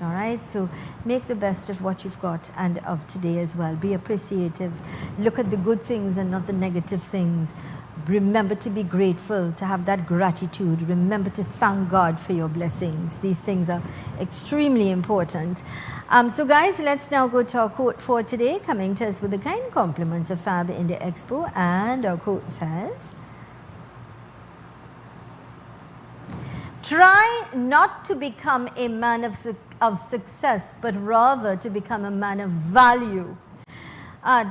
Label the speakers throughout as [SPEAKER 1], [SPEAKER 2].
[SPEAKER 1] all right? So make the best of what you've got and of today as well. Be appreciative. Look at the good things and not the negative things. Remember to be grateful, to have that gratitude. Remember to thank God for your blessings. These things are extremely important. So guys, let's now go to our quote for today, coming to us with the kind compliments of Fab India Expo. And our quote says, try not to become a man of success, but rather to become a man of value.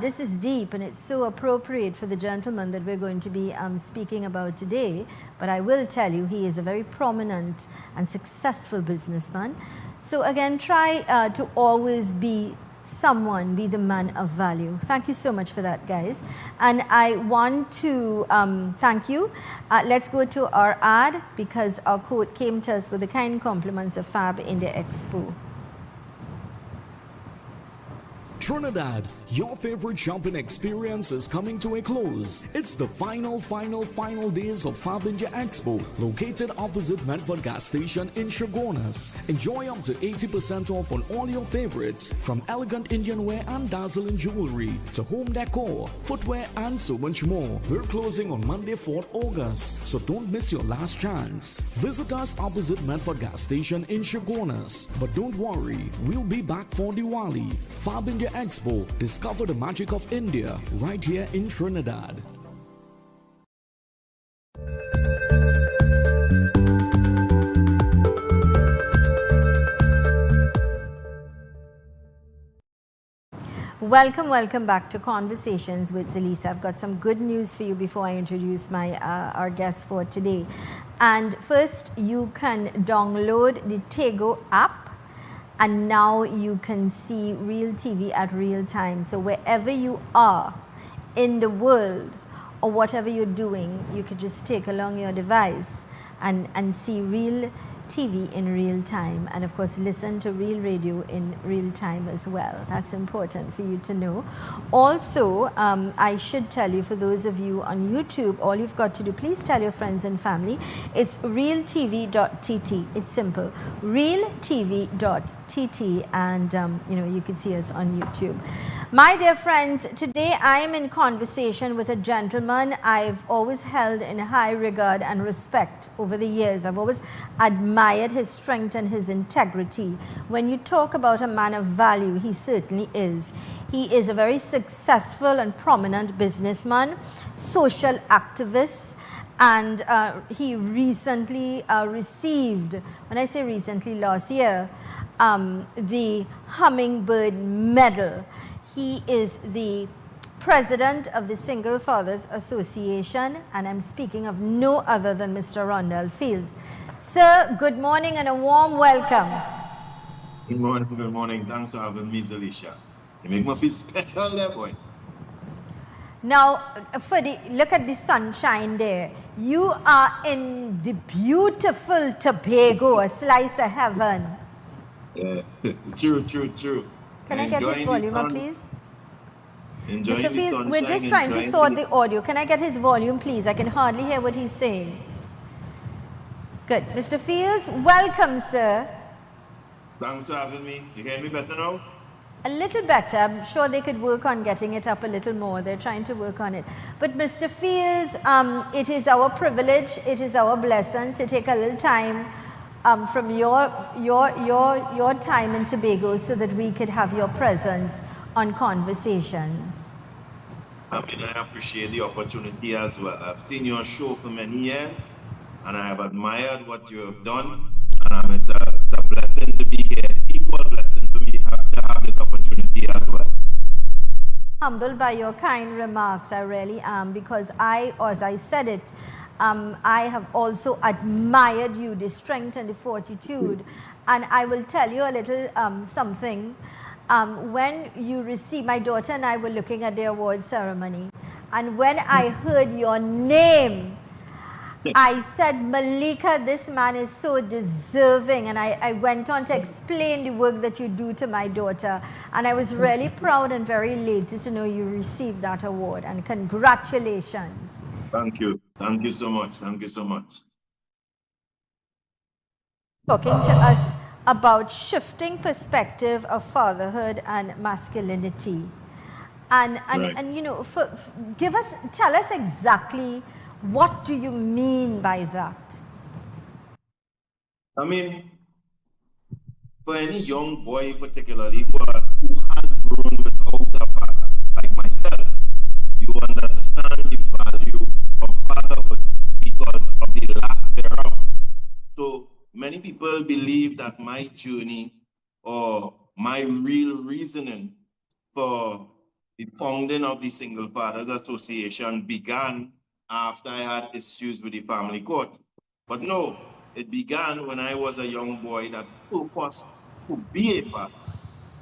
[SPEAKER 1] This is deep, and it's so appropriate for the gentleman that we're going to be speaking about today. But I will tell you, he is a very prominent and successful businessman. So again, try to always be someone, be the man of value. Thank you so much for that, guys. And I want to thank you. Let's go to our ad, because our quote came to us with the kind compliments of Fab India Expo.
[SPEAKER 2] Trinidad, your favorite shopping experience is coming to a close. It's the final days of Fab India Expo, located opposite Medford gas station in Chaguanas. Enjoy up to 80% off on all your favorites, from elegant Indian wear and dazzling jewelry to home decor, footwear, and so much more. We're closing on Monday, 4th August, so don't miss your last chance. Visit us opposite Medford gas station in Chaguanas. But don't worry, we'll be back for Diwali. Fab India Expo. Discover the magic of India right here in Trinidad.
[SPEAKER 1] Welcome back to Conversations with Zalisa. I've got some good news for you before I introduce my our guest for today. And first, you can download the Tego app. And now you can see real TV at real time. So wherever you are in the world or whatever you're doing, you could just take along your device and see real TV in real time. And of course, listen to real radio in real time as well. That's important for you to know. Also, I should tell you, for those of you on YouTube, all you've got to do, please tell your friends and family, it's realtv.tt. It's simple, realtv.tt, and you can see us on YouTube. My dear friends, today I am in conversation with a gentleman I've always held in high regard and respect over the years. I've always admired his strength and his integrity. When you talk about a man of value, he certainly is. He is a very successful and prominent businessman, social activist, and he recently received, when I say recently, last year, the Hummingbird Medal. He is the president of the Single Fathers Association, and I'm speaking of no other than Mr. Rondell Fields. Sir, good morning and a warm welcome.
[SPEAKER 3] Good morning. Thanks for having me, Zalisha. You make me feel special there, boy.
[SPEAKER 1] Now, look at the sunshine there. You are in the beautiful Tobago, a slice of heaven.
[SPEAKER 3] Yeah, true.
[SPEAKER 1] Can I get his volume up, please?
[SPEAKER 3] Mr.
[SPEAKER 1] Fields, we're just trying to sort the audio. Can I get his volume, please? I can hardly hear what he's saying. Good. Mr. Fields, welcome, sir.
[SPEAKER 3] Thanks for having me. You hear me better now?
[SPEAKER 1] A little better. I'm sure they could work on getting it up a little more. They're trying to work on it. But Mr. Fields, it is our privilege, it is our blessing to take a little time from your time in Tobago so that we could have your presence on Conversations.
[SPEAKER 3] I appreciate the opportunity as well. I've seen your show for many years, and I have admired what you have done, and it's a blessing to be here, equal blessing to me to have this opportunity as well.
[SPEAKER 1] Humbled by your kind remarks, I really am, because as I said it, I have also admired you, the strength and the fortitude. And I will tell you a little something. When you received, my daughter and I were looking at the award ceremony, and when I heard your name, I said, Malika, this man is so deserving. And I went on to explain the work that you do to my daughter. And I was really proud and very elated to know you received that award. And congratulations.
[SPEAKER 3] Thank you. Thank you so much. Thank you so much.
[SPEAKER 1] Talking to us about shifting perspective of fatherhood and masculinity. And
[SPEAKER 3] Right.
[SPEAKER 1] you know, tell us exactly what do you mean by that?
[SPEAKER 3] I mean, for any young boy particularly who has grown without a father, like myself, you understand the value of fatherhood because of the lack thereof. So many people believe that my journey or my real reasoning for the founding of the Single Fathers Association began after I had issues with the family court. But no, it began when I was a young boy that purposed to be a father.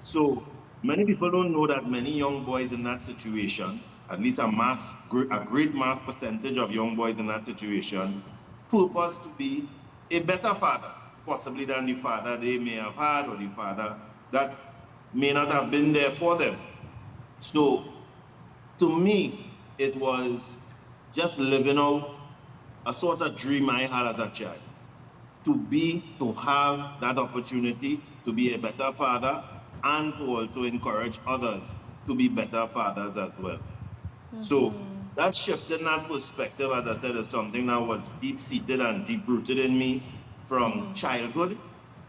[SPEAKER 3] So many people don't know that many young boys in that situation, at least a great mass percentage of young boys in that situation, purpose to be a better father, possibly than the father they may have had or the father that may not have been there for them. So to me, it was just living out a sort of dream I had as a child to have that opportunity to be a better father and to also encourage others to be better fathers as well. So that shift in that perspective, as I said, is something that was deep seated and deep rooted in me from childhood.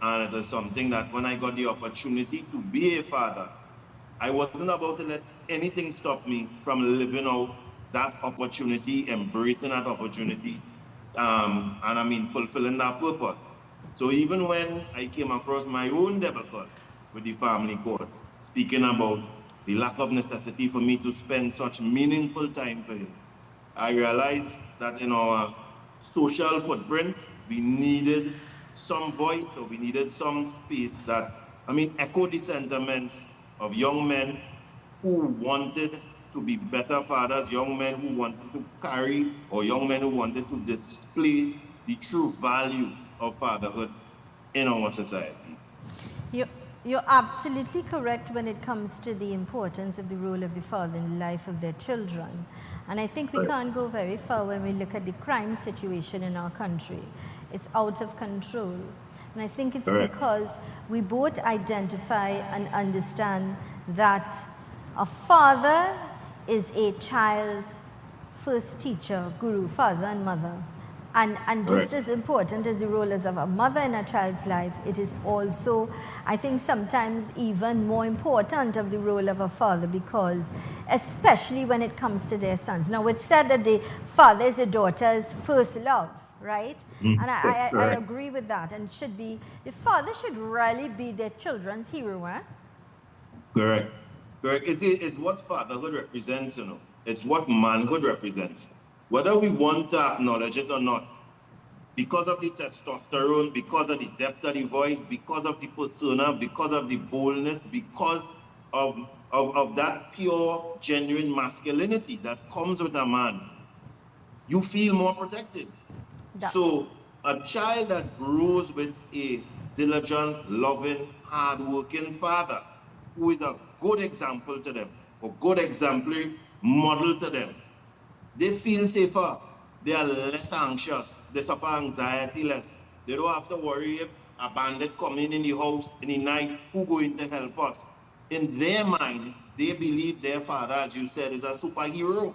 [SPEAKER 3] And it is something that when I got the opportunity to be a father, I wasn't about to let anything stop me from living out that opportunity, embracing that opportunity, and I mean fulfilling that purpose. So even when I came across my own debacle with the family court, speaking about the lack of necessity for me to spend such meaningful time for him, I realized that in our social footprint, we needed some voice or we needed some space that, I mean, echoed the sentiments of young men who wanted to be better fathers, young men who wanted to carry, or young men who wanted to display the true value of fatherhood in our society.
[SPEAKER 1] You, you're absolutely correct when it comes to the importance of the role of the father in the life of their children. And I think we
[SPEAKER 3] Right.
[SPEAKER 1] can't go very far when we look at the crime situation in our country. It's out of control. And I think it's
[SPEAKER 3] Correct.
[SPEAKER 1] because we both identify and understand that a father is a child's first teacher, guru, father and mother. And just
[SPEAKER 3] Correct.
[SPEAKER 1] as important as the role as of a mother in a child's life, it is also, I think, sometimes even more important of the role of a father, because especially when it comes to their sons. Now, it's said that the father is a daughter's first love, right? And I
[SPEAKER 3] Correct.
[SPEAKER 1] agree with that. And the father should really be their children's hero, eh?
[SPEAKER 3] Correct. Correct. It's what fatherhood represents, you know. It's what manhood represents. Whether we want to acknowledge it or not, because of the testosterone, because of the depth of the voice, because of the persona, because of the boldness, because of that pure, genuine masculinity that comes with a man, you feel more protected.
[SPEAKER 1] That,
[SPEAKER 3] So a child that grows with a diligent, loving, hardworking father who is a good example to them, a good exemplary model to them, they feel safer. They are less anxious. They suffer anxiety less. They don't have to worry if a bandit coming in the house in the night, who going to help us? In their mind, they believe their father, as you said, is a superhero.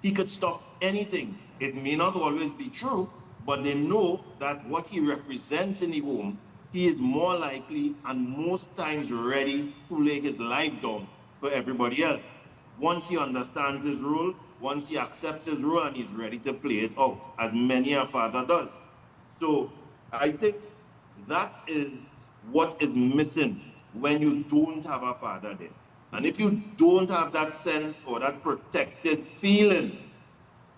[SPEAKER 3] He could stop anything. It may not always be true, but they know that what he represents in the home, he is more likely and most times ready to lay his life down for everybody else. Once he understands his role, once he accepts his role and he's ready to play it out, as many a father does. So I think that is what is missing when you don't have a father there. And if you don't have that sense or that protected feeling,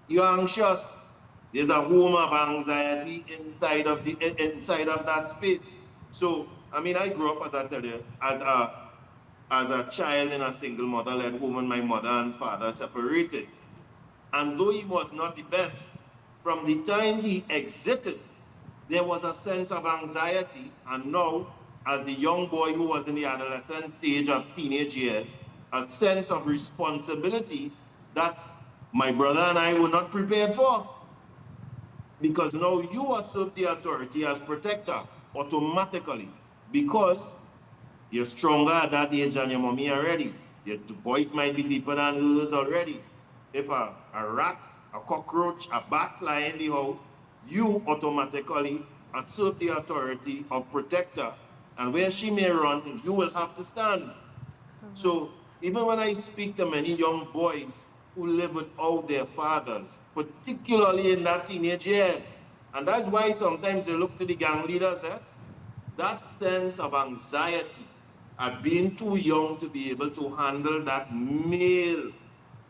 [SPEAKER 3] you're anxious. There's a home of anxiety inside of that space. So I mean, I grew up, as I tell you, as a child in a single mother-led home, and my mother and father separated. And though he was not the best, from the time he exited, there was a sense of anxiety. And now, as the young boy who was in the adolescent stage of teenage years, a sense of responsibility that my brother and I were not prepared for. Because now you assert the authority as protector automatically. because you're stronger at that age than your mommy already. Your voice might be deeper than hers already. If a rat, a cockroach, a bat fly in the house, you automatically assert the authority of protector. And where she may run, you will have to stand. So even when I speak to many young boys who live without their fathers, particularly in that teenage years, and that's why sometimes they look to the gang leaders, that sense of anxiety at being too young to be able to handle that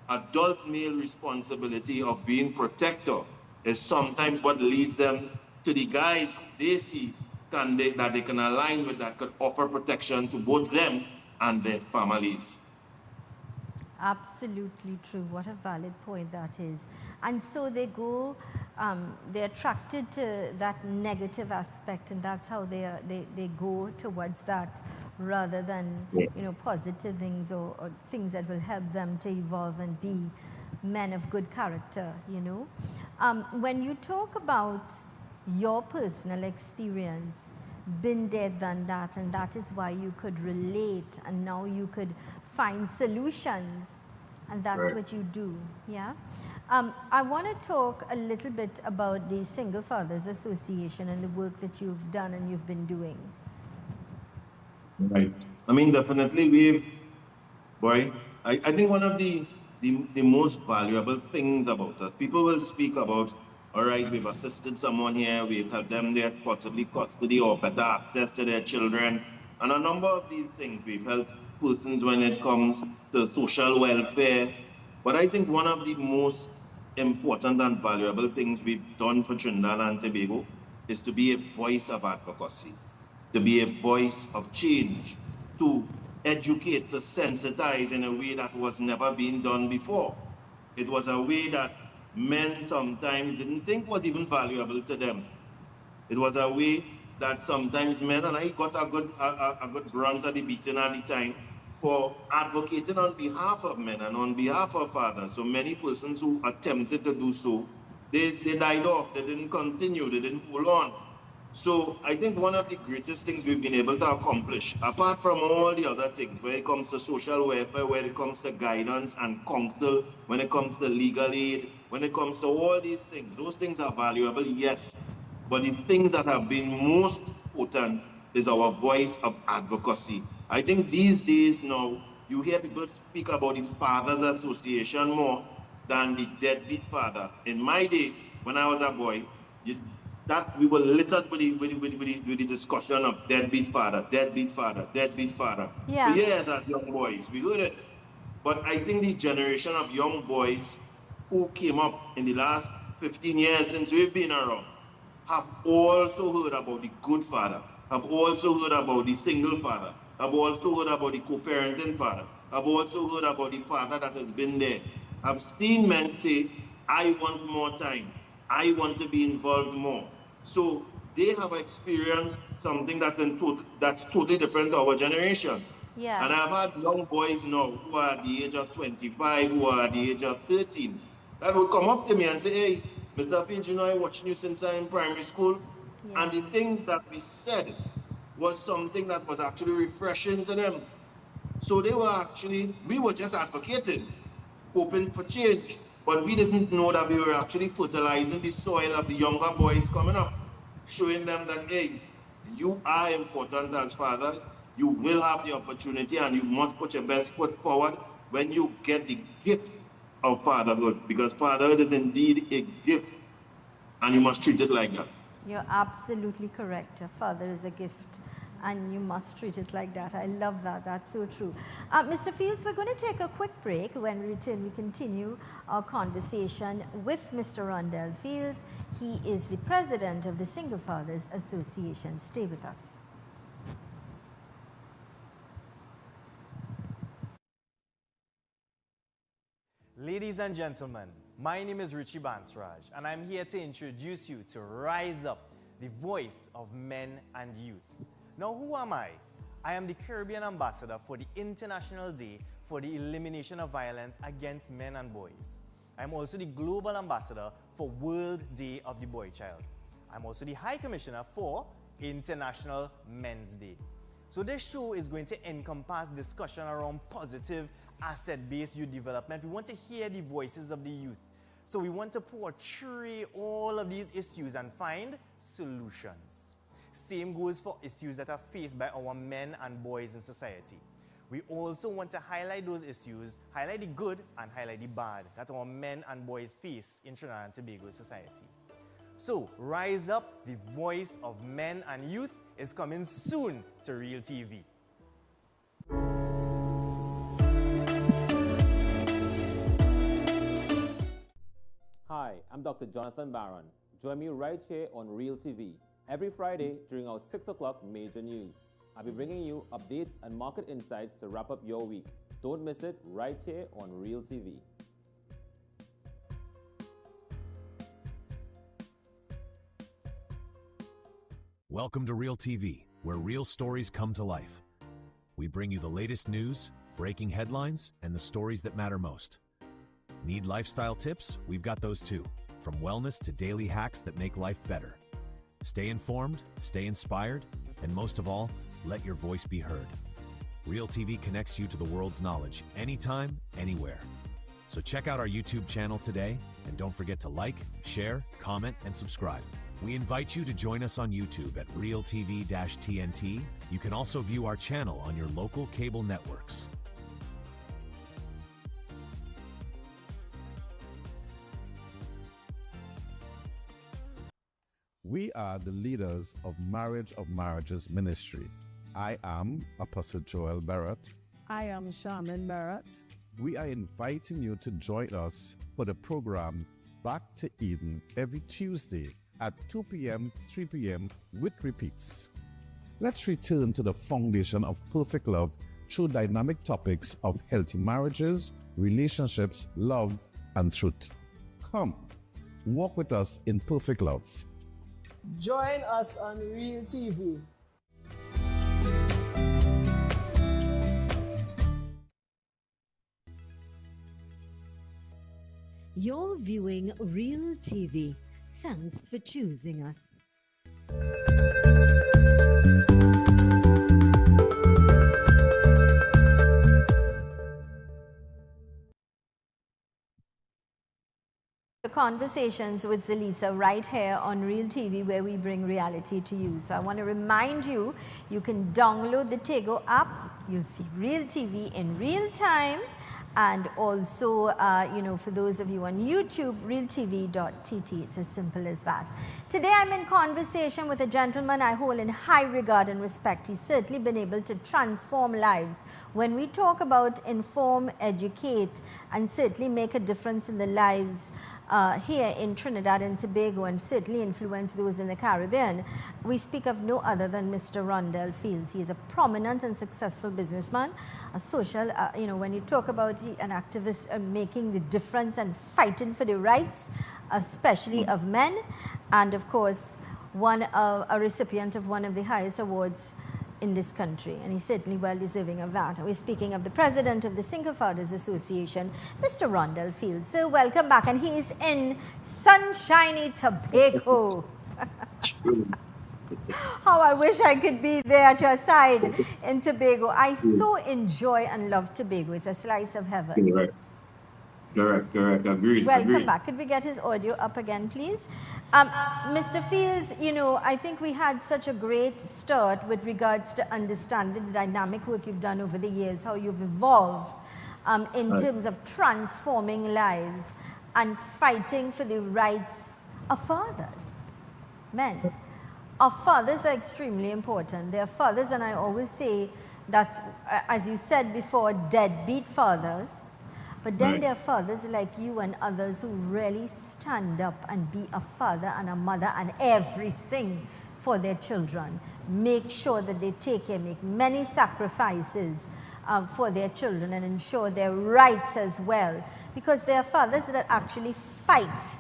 [SPEAKER 3] adult male responsibility of being protector is sometimes what leads them to the guys they see that they can align with, that could offer protection to both them and their families.
[SPEAKER 1] Absolutely true. What a valid point that is. And so they go, they're attracted to that negative aspect, and that's how they go towards that, rather than positive things or things that will help them to evolve and be men of good character. When you talk about your personal experience, been there, done that, and that is why you could relate, and now you could find solutions, and that's
[SPEAKER 3] Right.
[SPEAKER 1] what you do. Yeah. I want to talk a little bit about the Single Fathers Association and the work that you've done and you've been doing.
[SPEAKER 3] Right. I mean, definitely I think one of the most valuable things about us, people will speak about, all right, we've assisted someone here, we've helped them get possibly custody or better access to their children, and a number of these things. We've helped persons when it comes to social welfare. But I think one of the most important and valuable things we've done for Trinidad and Tobago is to be a voice of advocacy, to be a voice of change, to educate, to sensitize in a way that was never being done before. It was a way that men sometimes didn't think was even valuable to them. It was a way that sometimes men, and I got a good grunt at the beating at the time, for advocating on behalf of men and on behalf of fathers. So many persons who attempted to do so, they died off, they didn't continue, they didn't hold on. So I think one of the greatest things we've been able to accomplish, apart from all the other things, when it comes to social welfare, when it comes to guidance and counsel, when it comes to legal aid, when it comes to all these things, those things are valuable, yes. But the things that have been most potent is our voice of advocacy. I think these days now, you hear people speak about the Fathers Association more than the deadbeat father. In my day, when I was a boy, that we were littered with the discussion of deadbeat father, deadbeat father, deadbeat father.
[SPEAKER 1] Yeah.
[SPEAKER 3] For years as young boys, we heard it. But I think the generation of young boys who came up in the last 15 years since we've been around have also heard about the good father, have also heard about the single father, have also heard about the co-parenting father, have also heard about the father that has been there. I've seen men say, I want more time, I want to be involved more. So they have experienced something that's totally different to our generation.
[SPEAKER 1] Yeah.
[SPEAKER 3] And I've had young boys now who are at the age of 25, who are at the age of 13, that would come up to me and say, hey, Mr. Finch, I'm watching you since I'm in primary school.
[SPEAKER 1] Yeah.
[SPEAKER 3] And the things that we said was something that was actually refreshing to them. So we were just advocating, hoping for change. But we didn't know that we were actually fertilizing the soil of the younger boys coming up, showing them that, hey, you are important as fathers. You will have the opportunity and you must put your best foot forward when you get the gift of fatherhood, because fatherhood is indeed a gift and you must treat it like that.
[SPEAKER 1] You're absolutely correct. A father is a gift, and you must treat it like that. I love that. That's so true. Mr. Fields, we're going to take a quick break. When we return, we continue our conversation with Mr. Rondell Fields. He is the president of the Single Fathers Association. Stay with us.
[SPEAKER 4] Ladies and gentlemen, my name is Richie Bansraj, and I'm here to introduce you to Rise Up, the voice of men and youth. Now, who am I? I am the Caribbean ambassador for the International Day for the Elimination of Violence Against Men and Boys. I'm also the global ambassador for World Day of the Boy Child. I'm also the High Commissioner for International Men's Day. So this show is going to encompass discussion around positive asset-based youth development. We want to hear the voices of the youth. So we want to portray all of these issues and find solutions. Same goes for issues that are faced by our men and boys in society. We also want to highlight those issues, highlight the good and highlight the bad that our men and boys face in Trinidad and Tobago society. So, Rise Up, the voice of men and youth, is coming soon to Real TV.
[SPEAKER 5] Hi, I'm Dr. Jonathan Barron. Join me right here on Real TV every Friday during our 6 o'clock major news. I'll be bringing you updates and market insights to wrap up your week. Don't miss it right here on Real TV.
[SPEAKER 6] Welcome to Real TV, where real stories come to life. We bring you the latest news, breaking headlines, and the stories that matter most. Need lifestyle tips? We've got those too, from wellness to daily hacks that make life better. Stay informed, stay inspired, and most of all, let your voice be heard. Real TV connects you to the world's knowledge anytime, anywhere. So check out our YouTube channel today, and don't forget to like, share, comment, and subscribe. We invite you to join us on YouTube at RealTV-TNT. You can also view our channel on your local cable networks.
[SPEAKER 7] We are the leaders of Marriage of Marriages Ministry. I am Apostle Joel Barrett.
[SPEAKER 8] I am Shaman Barrett.
[SPEAKER 7] We are inviting you to join us for the program Back to Eden every Tuesday at 2 p.m., 3 p.m. with repeats. Let's return to the foundation of perfect love through dynamic topics of healthy marriages, relationships, love, and truth. Come, walk with us in perfect love.
[SPEAKER 8] Join us on Real TV.
[SPEAKER 9] You're viewing Real TV. Thanks for choosing us.
[SPEAKER 1] Conversations with Zelisa right here on Real TV, where we bring reality to you. So I want to remind you, you can download the Tego app. You'll see Real TV in real time. And also, for those of you on YouTube, realtv.tt. It's as simple as that. Today, I'm in conversation with a gentleman I hold in high regard and respect. He's certainly been able to transform lives. When we talk about inform, educate, and certainly make a difference in the lives here in Trinidad and Tobago, and certainly influence those in the Caribbean, we speak of no other than Mr. Rondell Fields. He is a prominent and successful businessman, a social, when you talk about an activist making the difference and fighting for the rights, especially of men, and of course, a recipient of one of the highest awards in this country, and he's certainly well deserving of that. We're speaking of the president of the Single Fathers Association, Mr. Rondell Fields. So welcome back, and he's in sunshiny Tobago. How I wish I could be there at your side in Tobago. I so enjoy and love Tobago. It's a slice of heaven.
[SPEAKER 3] Correct. Agreed.
[SPEAKER 1] Welcome back. Could we get his audio up again, please? Mr. Fields, I think we had such a great start with regards to understanding the dynamic work you've done over the years, how you've evolved in terms of transforming lives and fighting for the rights of fathers, men. Our fathers are extremely important. They're fathers, and I always say that, as you said before, deadbeat fathers. But then there are fathers like you and others who really stand up and be a father and a mother and everything for their children. Make sure that they take care, make many sacrifices for their children and ensure their rights as well. Because there are fathers that actually fight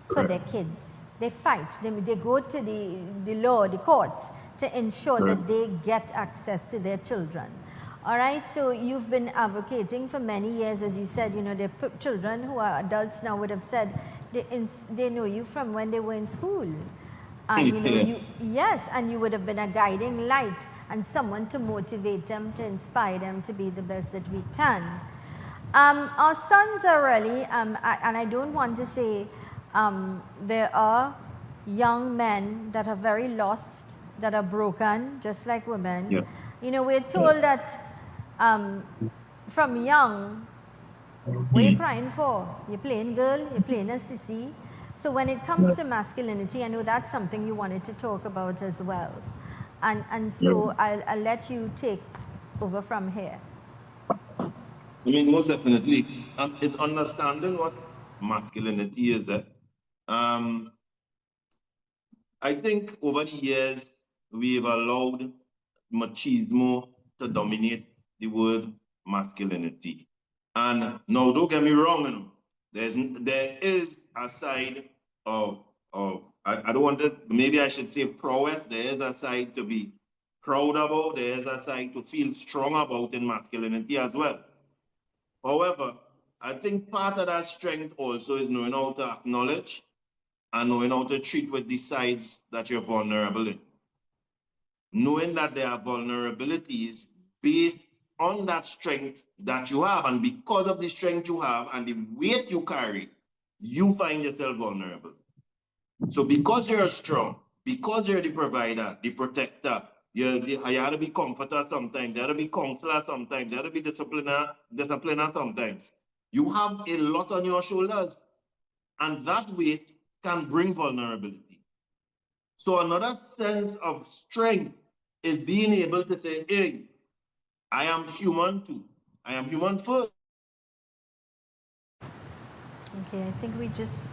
[SPEAKER 1] for their kids. They fight. They go to the law, the courts, to ensure that they get access to their children. All right, so you've been advocating for many years, as you said, the children who are adults now would have said they know you from when they were in school. And you know,
[SPEAKER 3] Yeah.
[SPEAKER 1] yes, and you would have been a guiding light and someone to motivate them, to inspire them to be the best that we can. Our sons are really, and I don't want to say there are young men that are very lost, that are broken, just like women.
[SPEAKER 3] Yeah.
[SPEAKER 1] You know, we're told that from young, what are you crying for? You're playing girl, you're playing a sissy. So when it comes to masculinity, I know that's something you wanted to talk about as well. And so I'll let you take over from here.
[SPEAKER 3] I mean, most definitely. It's understanding what masculinity is. I think over the years, we've allowed machismo to dominate the word masculinity. And now, don't get me wrong, you know, there is a side of I don't want to, maybe I should say prowess. There is a side to be proud about. There is a side to feel strong about in masculinity as well. However, I think part of that strength also is knowing how to acknowledge and knowing how to treat with the sides that you're vulnerable in. Knowing that there are vulnerabilities based on that strength that you have, and because of the strength you have and the weight you carry, you find yourself vulnerable. So because you're strong, because you're the provider, the protector, you have to be comforter sometimes, you have to be counselor sometimes, you have to be discipliner sometimes. You have a lot on your shoulders, and that weight can bring vulnerability. So another sense of strength is being able to say, hey, I am human too. I am human first.
[SPEAKER 1] Okay, I think we just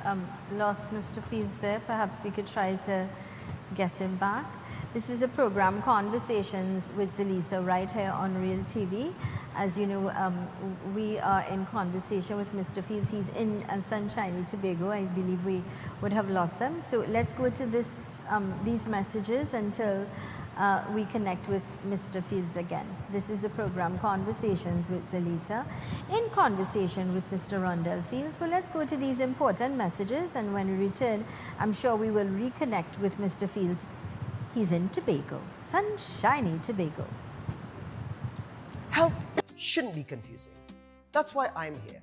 [SPEAKER 1] lost Mr. Fields there. Perhaps we could try to get him back. This is a program, Conversations with Zelisa, right here on Real TV. As you know, we are in conversation with Mr. Fields. He's in sunshiny Tobago. I believe we would have lost them. So let's go to these messages until we connect with Mr. Fields again. This is a program, Conversations with Zelisa, in conversation with Mr. Rondell Fields. So let's go to these important messages, and when we return, I'm sure we will reconnect with Mr. Fields. He's in Tobago, sunshiny Tobago.
[SPEAKER 10] Health shouldn't be confusing. That's why I'm here.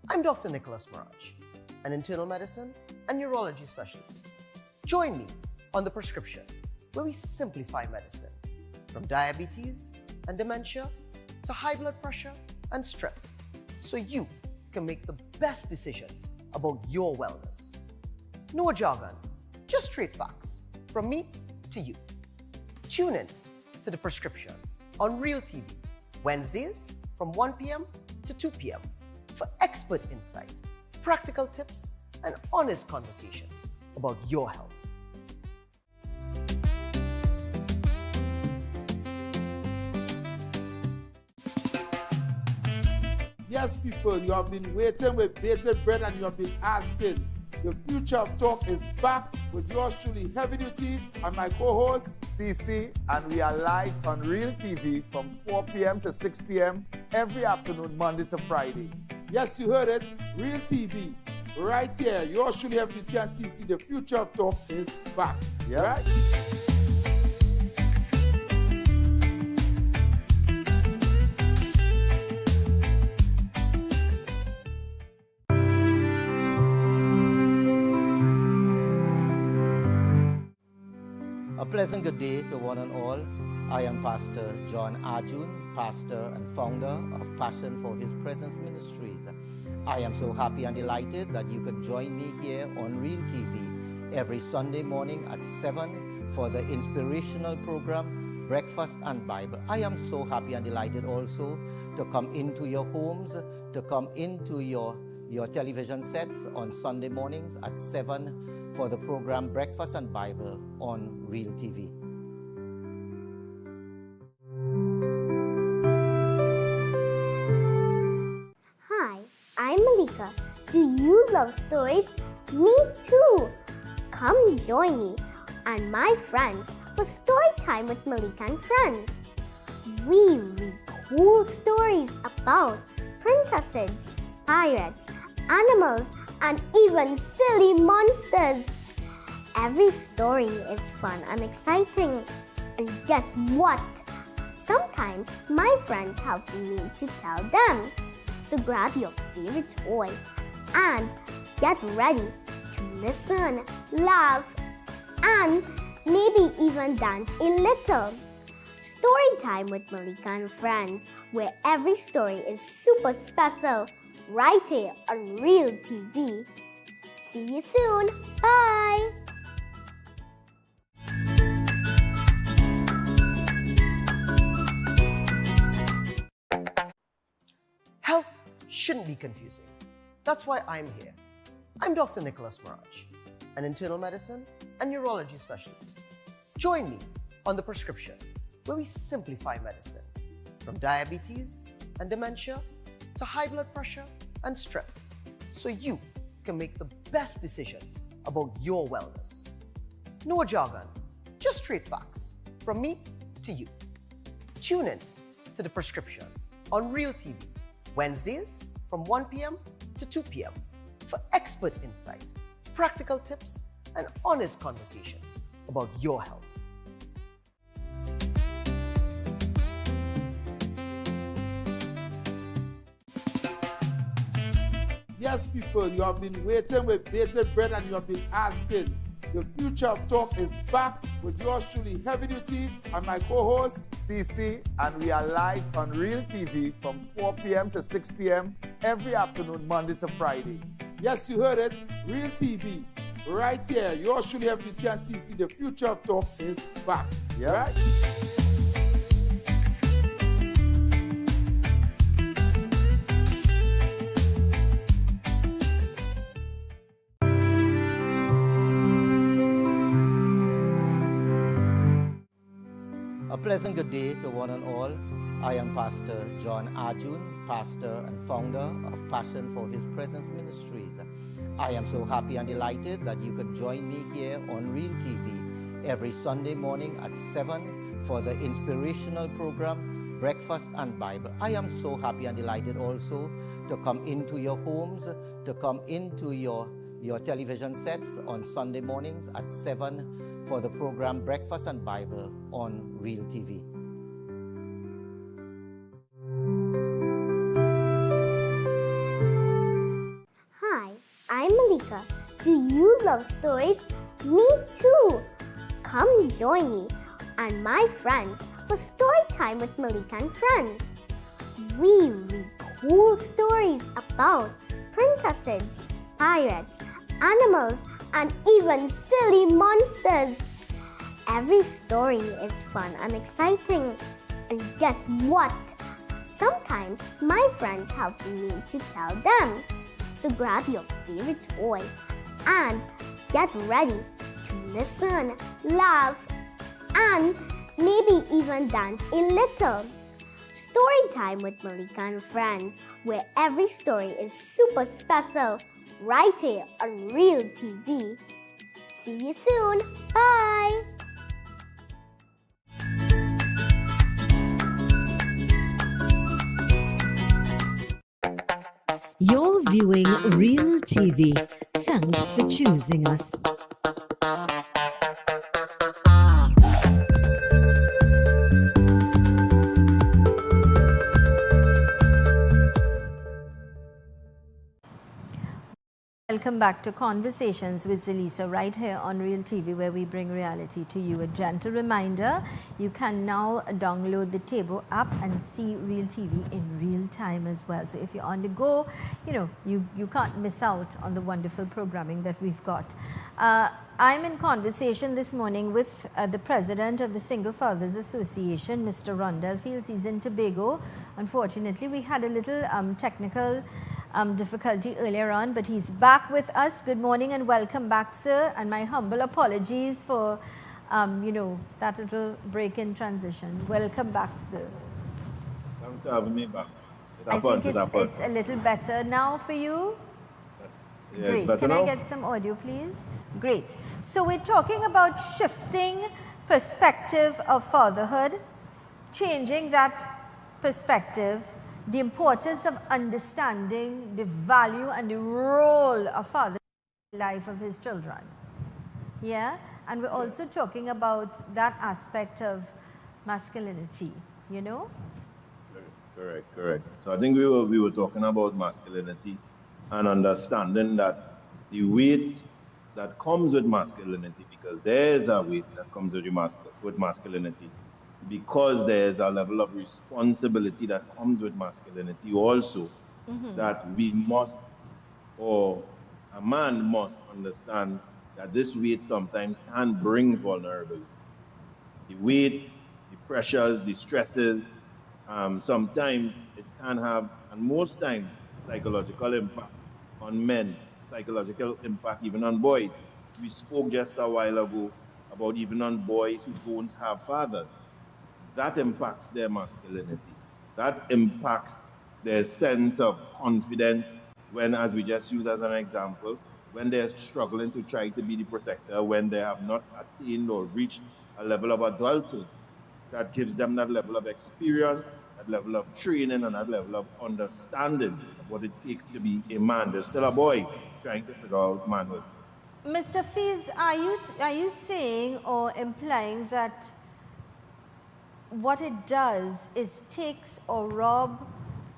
[SPEAKER 10] I'm Dr. Nicholas Maraj, an internal medicine and neurology specialist. Join me on The Prescription, where we simplify medicine, from diabetes and dementia to high blood pressure and stress, so you can make the best decisions about your wellness. No jargon, just straight facts, from me to you. Tune in to The Prescription on Real TV, Wednesdays from 1 p.m. to 2 p.m. for expert insight, practical tips, and honest conversations about your health.
[SPEAKER 11] Yes, people, you have been waiting with bated breath and you have been asking. The Future of Talk is back with yours truly, Heavy Duty, and my co-host,
[SPEAKER 12] TC, and we are live on Real TV from 4 p.m. to 6 p.m. every afternoon, Monday to Friday.
[SPEAKER 11] Yes, you heard it, Real TV, right here. Yours truly, Heavy Duty and TC. The Future of Talk is back.
[SPEAKER 12] Yeah.
[SPEAKER 11] Right?
[SPEAKER 13] A pleasant good day to one and all. I am Pastor John Arjun, pastor and founder of Passion for His Presence Ministries. I am so happy and delighted that you could join me here on Real TV every Sunday morning at 7 for the inspirational program, Breakfast and Bible. I am so happy and delighted also to come into your homes, to come into your television sets on Sunday mornings at 7 for the program Breakfast and Bible on Real TV.
[SPEAKER 14] Hi, I'm Malika. Do you love stories? Me too! Come join me and my friends for story time with Malika and friends. We read cool stories about princesses, pirates, animals, and even silly monsters. every story is fun and exciting. And guess what? Sometimes my friends help me to tell them. So grab your favorite toy and get ready to listen, laugh, and maybe even dance a little. Story time with Malika and friends, where every story is super special, right here on Real TV. See you soon. Bye.
[SPEAKER 10] Health shouldn't be confusing. That's why I'm here. I'm Dr. Nicholas Maraj, an internal medicine and neurology specialist. Join me on The Prescription, where we simplify medicine, from diabetes and dementia to high blood pressure and stress, so you can make the best decisions about your wellness. No jargon, just straight facts from me to you. Tune in to The Prescription on Real TV, Wednesdays from 1 p.m. to 2 p.m. for expert insight, practical tips, and honest conversations about your health.
[SPEAKER 11] Yes, people, you have been waiting with bated breath and you have been asking. The Future of Talk is back with yours truly, Heavy Duty, and my co-host,
[SPEAKER 12] TC, and we are live on Real TV from 4 p.m. to 6 p.m. every afternoon, Monday to Friday.
[SPEAKER 11] Yes, you heard it, Real TV, right here. Yours truly, Heavy Duty and TC. The Future of Talk is back.
[SPEAKER 12] Yeah.
[SPEAKER 11] Right?
[SPEAKER 13] A pleasant good day to one and all. I am Pastor John Arjun, pastor and founder of Passion for His Presence Ministries. I am so happy and delighted that you could join me here on Real TV every Sunday morning at 7 for the inspirational program Breakfast and Bible. I am so happy and delighted also to come into your homes, to come into your television sets on Sunday mornings at 7 for the program Breakfast and Bible on Real TV.
[SPEAKER 14] Hi, I'm Malika. Do you love stories? Me too. Come join me and my friends for story time with Malika and friends. We read cool stories about princesses, pirates, animals, and even silly monsters. Every story is fun and exciting. And guess what? Sometimes my friends help me to tell them. So grab your favorite toy and get ready to listen, laugh, and maybe even dance a little. Story time with Malika and friends, where every story is super special, right here on Real TV. See you soon. Bye.
[SPEAKER 9] You're viewing Real TV. Thanks for choosing us.
[SPEAKER 1] Welcome back to Conversations with Zelisa right here on Real TV, where we bring reality to you. A gentle reminder, you can now download the Table app and see Real TV in real time as well. So if you're on the go, you can't miss out on the wonderful programming that we've got. I'm in conversation this morning with the president of the Single Fathers Association, Mr. Rondell Fields. He's in Tobago. Unfortunately, we had a little technical difficulty earlier on, but he's back with us. Good morning and welcome back, sir. And my humble apologies for, that little break in transition. Welcome back, sir.
[SPEAKER 3] Thanks for having me back.
[SPEAKER 1] I think it's a little better now for you.
[SPEAKER 3] Yeah,
[SPEAKER 1] Great. Can I get some audio, please? Great. So we're talking about shifting perspective of fatherhood, changing that perspective, the importance of understanding the value and the role of father in the life of his children. Yeah, and we're also talking about that aspect of masculinity, you know?
[SPEAKER 3] Correct. So I think we were talking about masculinity and understanding that the weight that comes with masculinity, because there is a weight that comes with with masculinity, because there is a level of responsibility that comes with masculinity also, that we must, or a man must understand that this weight sometimes can bring vulnerability. The weight, the pressures, the stresses, sometimes it can have, and most times, psychological impact on men, psychological impact even on boys. We spoke just a while ago about even on boys who don't have fathers. That impacts their masculinity. That impacts their sense of confidence when, as we just used as an example, when they're struggling to try to be the protector, when they have not attained or reached a level of adulthood that gives them that level of experience, that level of training, and that level of understanding of what it takes to be a man. They're still a boy trying to figure out manhood.
[SPEAKER 1] Mr. Fields, are you saying or implying that what it does is takes or rob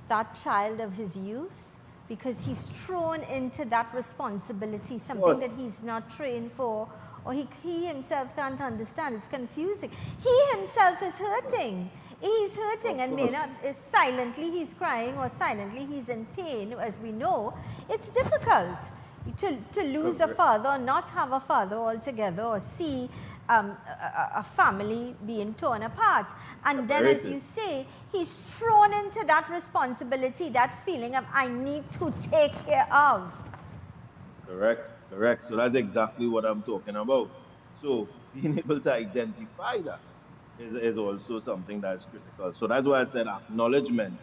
[SPEAKER 1] that child of his youth because he's thrown into that responsibility, something that he's not trained for, or he himself can't understand? It's confusing. He himself is hurting. He's hurting and may not, silently he's crying or silently he's in pain, as we know. It's difficult to lose a father or not have a father altogether, or see a family being torn apart. And then, as you say, he's thrown into that responsibility, that feeling of, I need to take care of.
[SPEAKER 3] Correct. So that's exactly what I'm talking about. So being able to identify that is also something that's critical. So that's why I said acknowledgement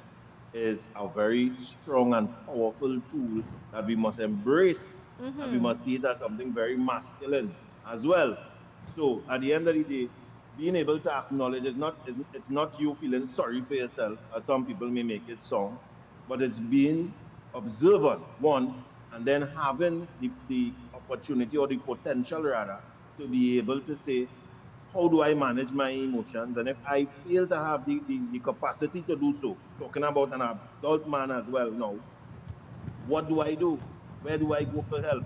[SPEAKER 3] is a very strong and powerful tool that we must embrace, and we must see it as something very masculine as well. So at the end of the day, being able to acknowledge it's not you feeling sorry for yourself, as some people may make it sound, but it's being observant, one, and then having the opportunity or the potential rather to be able to say, how do I manage my emotions? And if I fail to have the capacity to do so, talking about an adult man as well now, what do I do? Where do I go for help?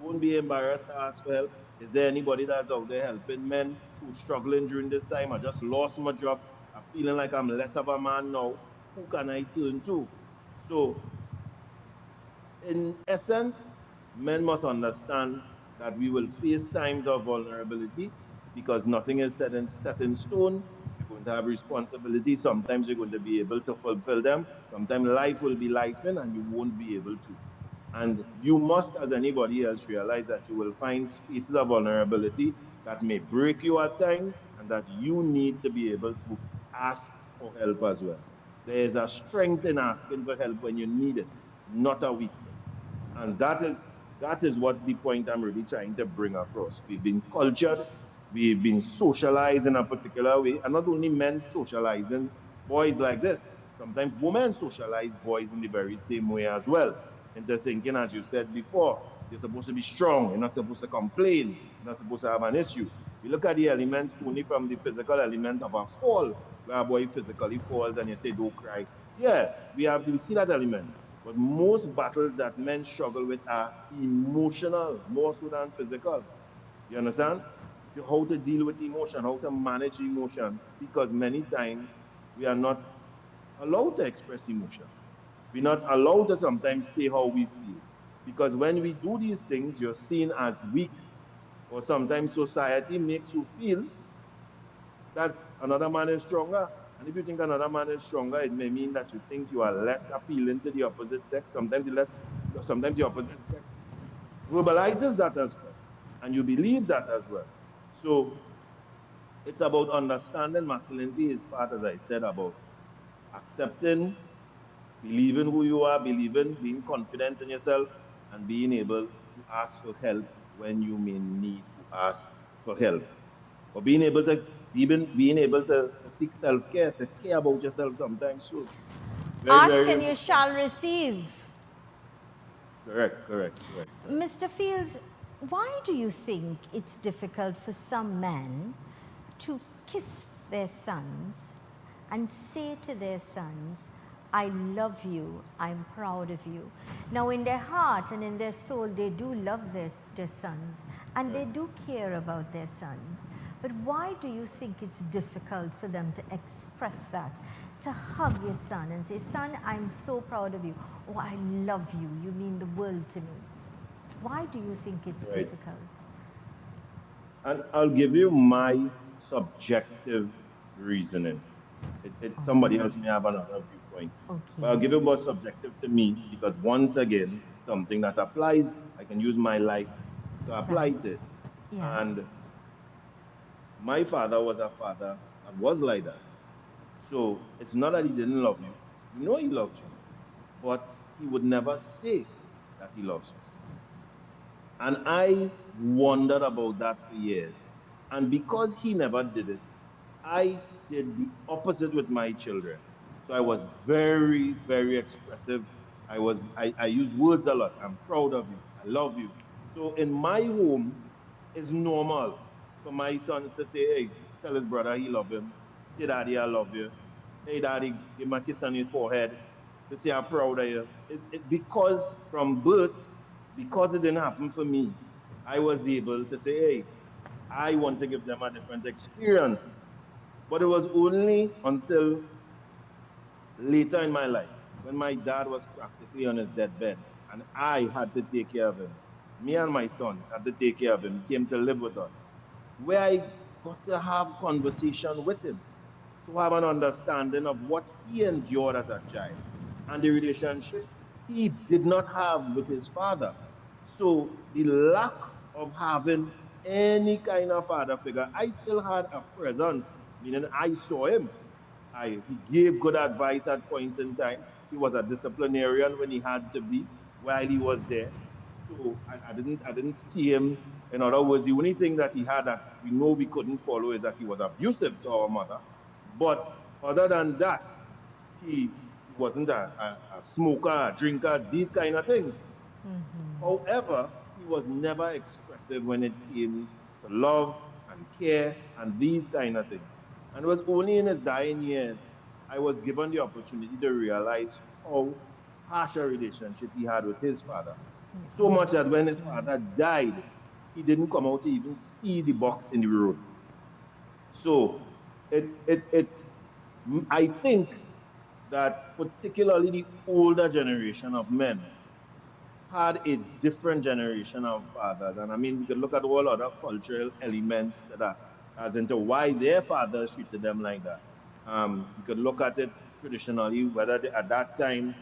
[SPEAKER 3] Don't be embarrassed to ask for help. Is there anybody that's out there helping men who's struggling during this time? I just lost my job. I'm feeling like I'm less of a man now. Who can I turn to? So in essence, men must understand that we will face times of vulnerability because nothing is set in stone. You're going to have responsibilities. Sometimes you're going to be able to fulfill them. Sometimes life will be life in and you won't be able to. And you must, as anybody else, realize that you will find spaces of vulnerability that may break you at times and that you need to be able to ask for help as well. There is a strength in asking for help when you need it, not a weakness. And that is what the point I'm really trying to bring across. We've been cultured, we've been socialized in a particular way, and not only men socializing boys like this, sometimes women socialize boys in the very same way as well, into thinking, as you said before, you're supposed to be strong, you're not supposed to complain, you're not supposed to have an issue. We look at the element only from the physical element of a fall, where a boy physically falls and you say, don't cry. Yeah, we see that element. But most battles that men struggle with are emotional, more so than physical. You understand? How to deal with emotion, how to manage emotion, because many times we are not allowed to express emotion. We're not allowed to sometimes say how we feel. Because when we do these things, you're seen as weak, or sometimes society makes you feel that another man is stronger. And if you think another man is stronger, it may mean that you think you are less appealing to the opposite sex. Sometimes the opposite sex verbalizes that as well. And you believe that as well. So it's about understanding masculinity is part, as I said, about accepting, believing who you are, being confident in yourself, and being able to ask for help when you may need to ask for help. Or being able to seek self-care, to care about yourself sometimes too. Very,
[SPEAKER 1] Ask
[SPEAKER 3] very
[SPEAKER 1] and you
[SPEAKER 3] important.
[SPEAKER 1] shall receive.
[SPEAKER 3] Correct.
[SPEAKER 1] Mr. Fields, why do you think it's difficult for some men to kiss their sons and say to their sons, I love you, I'm proud of you? Now, in their heart and in their soul, they do love their sons and they do care about their sons. But why do you think it's difficult for them to express that? To hug your son and say, son, I'm so proud of you. Oh, I love you. You mean the world to me. Why do you think it's difficult?
[SPEAKER 3] And I'll give you my subjective reasoning. Somebody else may have another viewpoint. But I'll give you more subjective to me because, once again, it's something that applies. I can use my life to apply to it.
[SPEAKER 1] Yeah.
[SPEAKER 3] And my father was a father that was like that. So it's not that he didn't love you. You know he loves you. But he would never say that he loves you. And I wondered about that for years. And because he never did it, I did the opposite with my children. So I was very, very expressive. I use words a lot. I'm proud of you. I love you. So in my home, it's normal for my sons to say, hey, tell his brother he love him. Say, daddy, I love you. Hey, daddy, give him a kiss on his forehead to say I'm proud of you. Because from birth, because it didn't happen for me, I was able to say, hey, I want to give them a different experience. But it was only until later in my life, when my dad was practically on his deathbed and I had to take care of him. Me and my sons had to take care of him. He came to live with us, where I got to have conversation with him to have an understanding of what he endured as a child and the relationship he did not have with his father. So the lack of having any kind of father figure, I still had a presence, meaning I saw him. He gave good advice at points in time. He was a disciplinarian when he had to be while he was there. So I didn't see him. In other words, the only thing that he had that we know we couldn't follow is that he was abusive to our mother. But other than that, he wasn't a smoker, a drinker, these kind of things. However, he was never expressive when it came to love and care and these kind of things. And it was only in his dying years I was given the opportunity to realize how harsh a relationship he had with his father. So much that when his father died, he didn't come out to even see the box in the road. So I think that particularly the older generation of men had a different generation of fathers. And I mean, we could look at all other cultural elements that are as into why their fathers treated them like that. We could look at it traditionally, whether at that time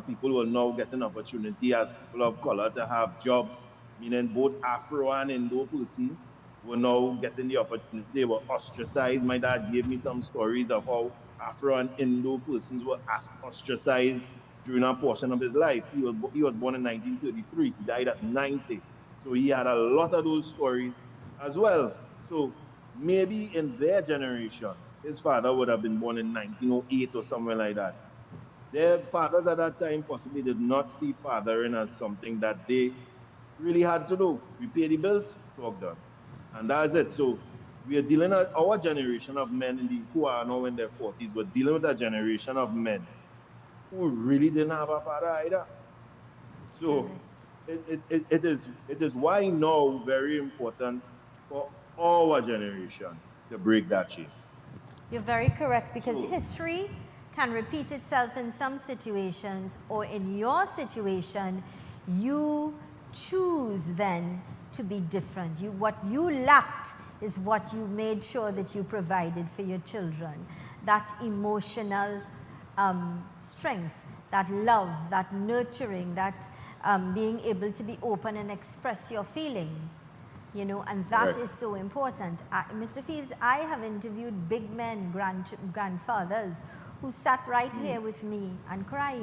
[SPEAKER 3] people will now get an opportunity as people of color to have jobs, meaning both Afro and Indo persons were now getting the opportunity. They were ostracized. My dad gave me some stories of how Afro and Indo persons were ostracized during a portion of his life. He was born in 1933. He died at 90. So he had a lot of those stories as well. So maybe in their generation, his father would have been born in 1908 or somewhere like that. Their fathers at that time possibly did not see fathering as something that they really had to do. We pay the bills, talk done. And that's it. So we are dealing with our generation of men who are now in their 40s. We're dealing with a generation of men who really didn't have a father either. So it is why now very important for our generation to break that chain.
[SPEAKER 1] You're very correct, because history can repeat itself in some situations, or in your situation, you choose then to be different. What you lacked is what you made sure that you provided for your children. That emotional strength, that love, that nurturing, that being able to be open and express your feelings. And that is so important. Mr. Fields, I have interviewed big men, grandfathers, who sat right here with me and cry,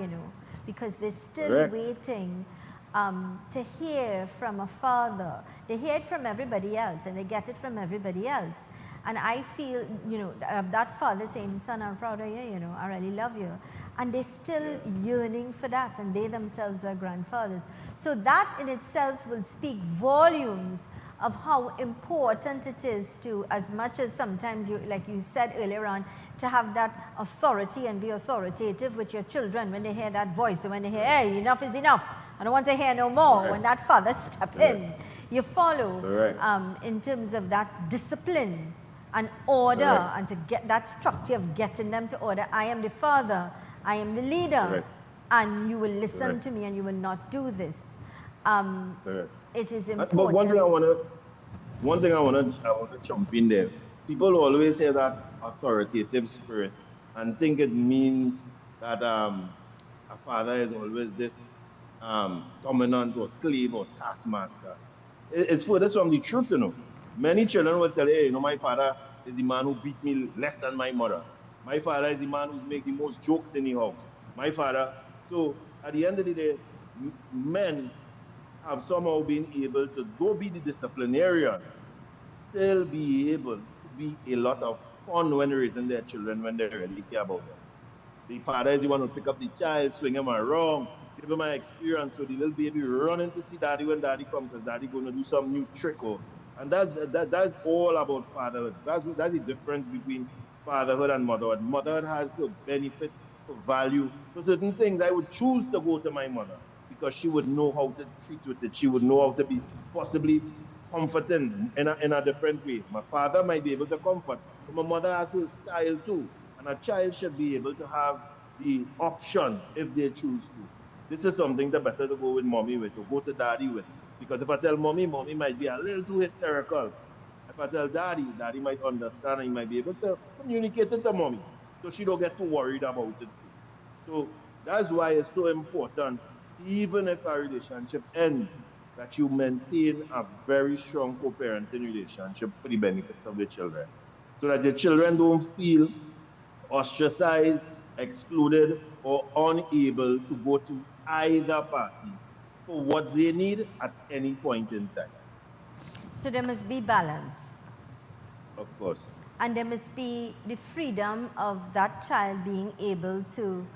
[SPEAKER 1] because they're still waiting to hear from a father. They hear it from everybody else, and they get it from everybody else. And I feel, that father saying, son, I'm proud of you, I really love you. and they're still yearning for that, and they themselves are grandfathers. So that in itself will speak volumes of how important it is to, as much as sometimes you, like you said earlier on, to have that authority and be authoritative with your children when they hear that voice, or when they hear, hey, enough is enough, I don't want to hear no more. When that father step in, you follow in terms of that discipline and order, and to get that structure of getting them to order. I am the father, I am the leader, and you will listen to me, and you will not do this. It is important.
[SPEAKER 3] But one thing I want to jump in there. People always say that authoritative spirit and think it means that a father is always this dominant or slave or taskmaster. It's furthest from the truth, you know. Many children will tell you, hey, you know, my father is the man who beat me less than my mother. My father is the man who makes the most jokes in the house. My father. So at the end of the day, men have somehow been able to, though be the disciplinarian, still be able to be a lot of fun when raising their children when they really care about them. The father is the one who pick up the child, swing him around, give him an experience, so the little baby running to see daddy when daddy comes, because daddy going to do some new trick. And that's all about fatherhood. That's the difference between fatherhood and motherhood. Motherhood has for benefits, for value, for certain things. I would choose to go to my mother because she would know how to treat with it. She would know how to be possibly comforting in a different way. My father might be able to comfort, but my mother has her style too. And a child should be able to have the option if they choose to. This is something that better to go with mommy with, or go to daddy with. Because if I tell mommy, mommy might be a little too hysterical. If I tell daddy, daddy might understand and he might be able to communicate it to mommy. So she don't get too worried about it too. So that's why it's so important, even if a relationship ends, that you maintain a very strong co-parenting relationship for the benefits of the children. So that your children don't feel ostracized, excluded, or unable to go to either party for what they need at any point in time.
[SPEAKER 1] So there must be balance.
[SPEAKER 3] Of course.
[SPEAKER 1] And there must be the freedom of that child being able to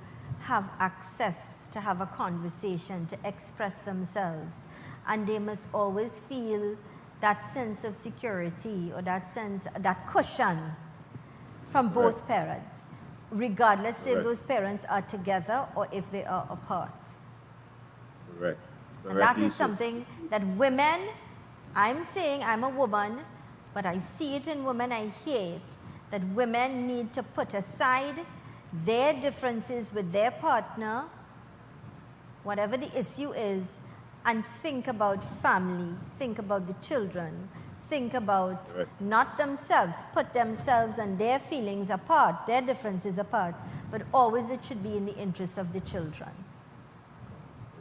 [SPEAKER 1] have access, to have a conversation, to express themselves. And they must always feel that sense of security, or that sense, that cushion from both parents, regardless if those parents are together or if they are apart.
[SPEAKER 3] Correct.
[SPEAKER 1] And that is something that women, I'm saying I'm a woman, but I see it in women, I hear it, that women need to put aside their differences with their partner, whatever the issue is, and think about family, think about the children, think about not themselves, put themselves and their feelings apart, their differences apart, but always it should be in the interest of the children.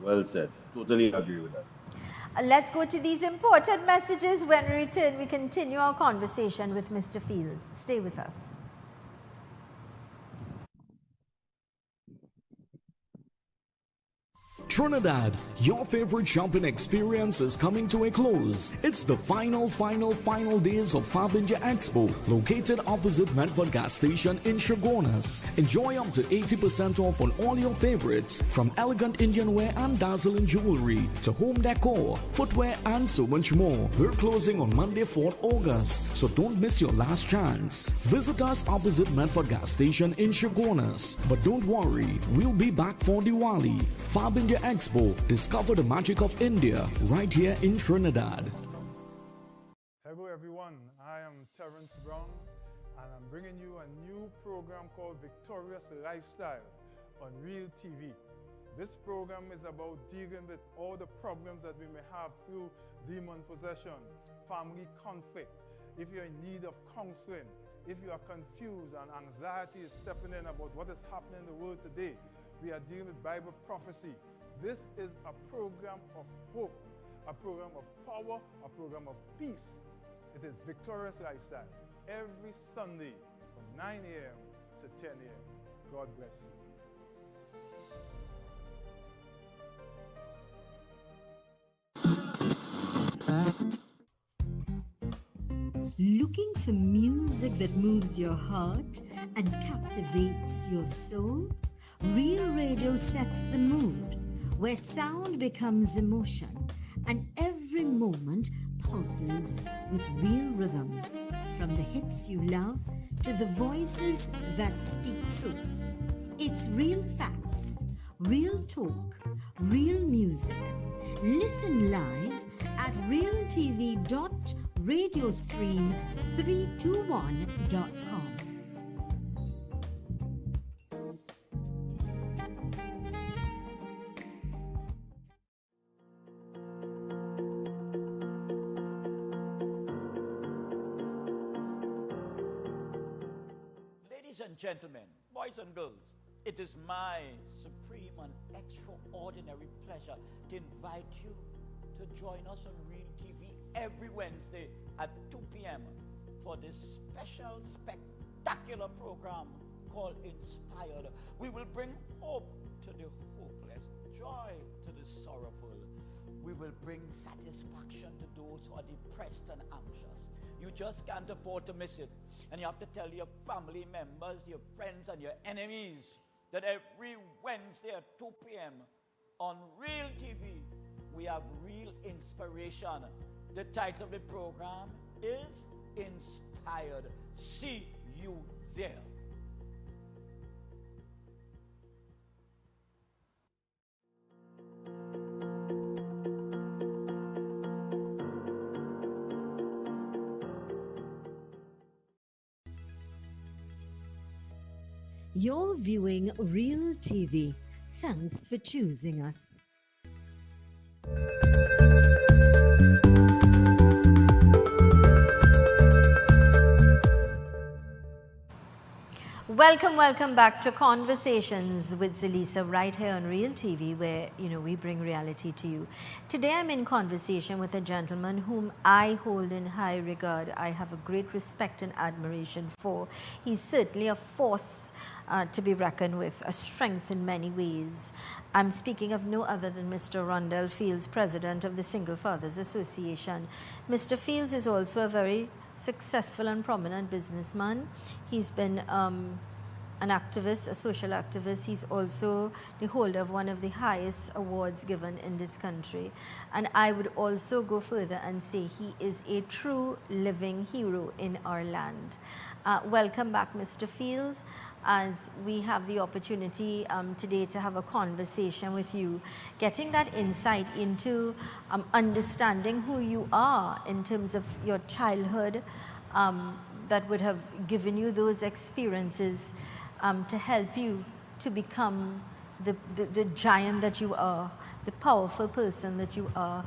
[SPEAKER 3] Well said. Totally agree with that.
[SPEAKER 1] Let's go to these important messages. When we return, we continue our conversation with Mr. Fields. Stay with us.
[SPEAKER 2] Trinidad, your favorite shopping experience is coming to a close. It's the final days of Fabinja Expo, located opposite Medford Gas Station in Chaguanas. Enjoy up to 80% off on all your favorites, from elegant Indian wear and dazzling jewelry to home decor, footwear, and so much more. We're closing on Monday, 4th August, so don't miss your last chance. Visit us opposite Medford Gas Station in Chaguanas. But don't worry, we'll be back for Diwali. Fabinja Expo, discover the magic of India right here in Trinidad.
[SPEAKER 15] Hello everyone, I am Terrence Brown and I'm bringing you a new program called Victorious Lifestyle on Real TV. This program is about dealing with all the problems that we may have through demon possession, family conflict. If you're in need of counseling, if you are confused and anxiety is stepping in about what is happening in the world today, we are dealing with Bible prophecy. This is a program of hope, a program of power, a program of peace. It is Victorious Lifestyle, every Sunday from 9 a.m. to 10 a.m. God bless
[SPEAKER 9] you. Looking for music that moves your heart and captivates your soul? Real radio sets the mood, where sound becomes emotion, and every moment pulses with real rhythm. From the hits you love to the voices that speak truth. It's real facts, real talk, real music. Listen live at realtv.radiostream321.com.
[SPEAKER 16] Ladies and gentlemen, boys and girls, it is my supreme and extraordinary pleasure to invite you to join us on Real TV every Wednesday at 2 p.m. for this special, spectacular program called Inspired. We will bring hope to the hopeless, joy to the sorrowful. We will bring satisfaction to those who are depressed and anxious. You just can't afford to miss it. And you have to tell your family members, your friends, and your enemies that every Wednesday at 2 p.m. on Real TV, we have real inspiration. The title of the program is Inspired. See you there.
[SPEAKER 9] You're viewing Real TV. Thanks for choosing us.
[SPEAKER 1] Welcome back to Conversations with Zelisa right here on Real TV, where we bring reality to you. Today I'm in conversation with a gentleman whom I hold in high regard. I have a great respect and admiration for. He's certainly a force to be reckoned with, a strength in many ways. I'm speaking of no other than Mr. Rondell Fields, President of the Single Fathers Association. Mr. Fields is also a very successful and prominent businessman. He's been an activist, a social activist. He's also the holder of one of the highest awards given in this country. And I would also go further and say he is a true living hero in our land. Welcome back, Mr. Fields, as we have the opportunity today to have a conversation with you, getting that insight into understanding who you are in terms of your childhood, that would have given you those experiences to help you to become the giant that you are, the powerful person that you are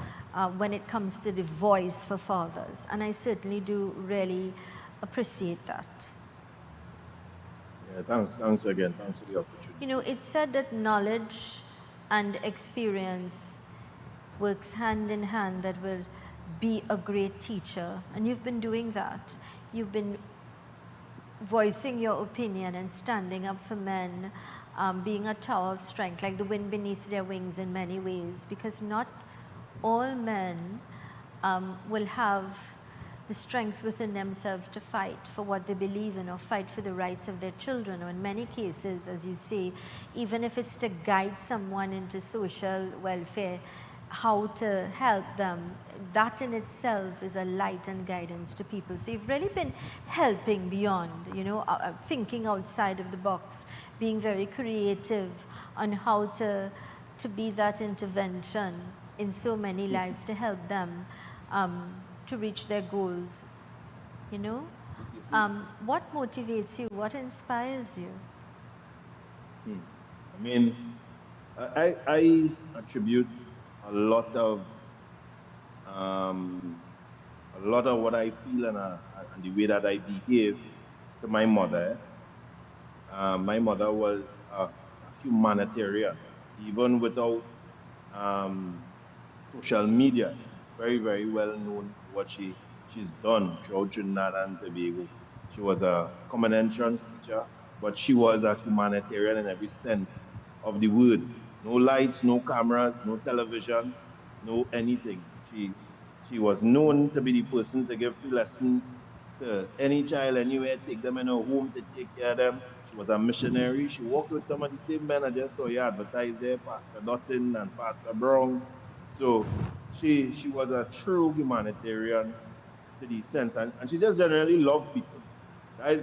[SPEAKER 1] when it comes to the voice for fathers. And I certainly do really appreciate that.
[SPEAKER 3] Yeah, thanks again. Thanks for the opportunity.
[SPEAKER 1] It's said that knowledge and experience works hand in hand, that will be a great teacher. And you've been doing that. You've been voicing your opinion and standing up for men, being a tower of strength, like the wind beneath their wings in many ways, because not all men will have the strength within themselves to fight for what they believe in, or fight for the rights of their children, or in many cases, as you say, even if it's to guide someone into social welfare, how to help them, that in itself is a light and guidance to people. So you've really been helping beyond, thinking outside of the box, being very creative on how to be that intervention in so many lives to help them to reach their goals. What motivates you? What inspires you?
[SPEAKER 3] I mean, I attribute a lot of what I feel and the way that I behave to my mother. My mother was a humanitarian, even without social media. She's very, very well known for what she's done throughout Trinidad and Tobago. She was a common entrance teacher, but she was a humanitarian in every sense of the word. No lights, no cameras, no television, no anything. She was known to be the person to give free lessons to any child anywhere, take them in her home to take care of them. She was a missionary. She worked with some of the same men I just saw you advertise there, Pastor Dutton and Pastor Brown. So she was a true humanitarian to the sense, and she just generally loved people.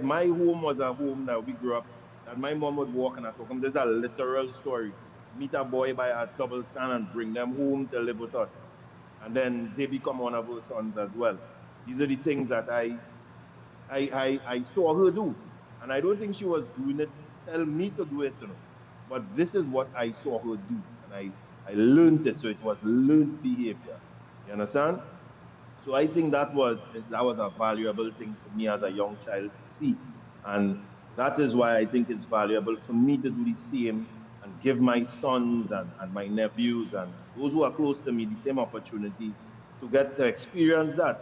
[SPEAKER 3] My home was a home that we grew up, that my mom would walk and I told them, there's a literal story. Meet a boy by a double stand and bring them home to live with us. And then they become one of our sons as well. These are the things that I saw her do. And I don't think she was doing it to tell me to do it, But this is what I saw her do. And I learned it. So it was learned behavior. You understand? So I think that was a valuable thing for me as a young child to see. And that is why I think it's valuable for me to do the same and give my sons and my nephews and those who are close to me the same opportunity to get to experience that.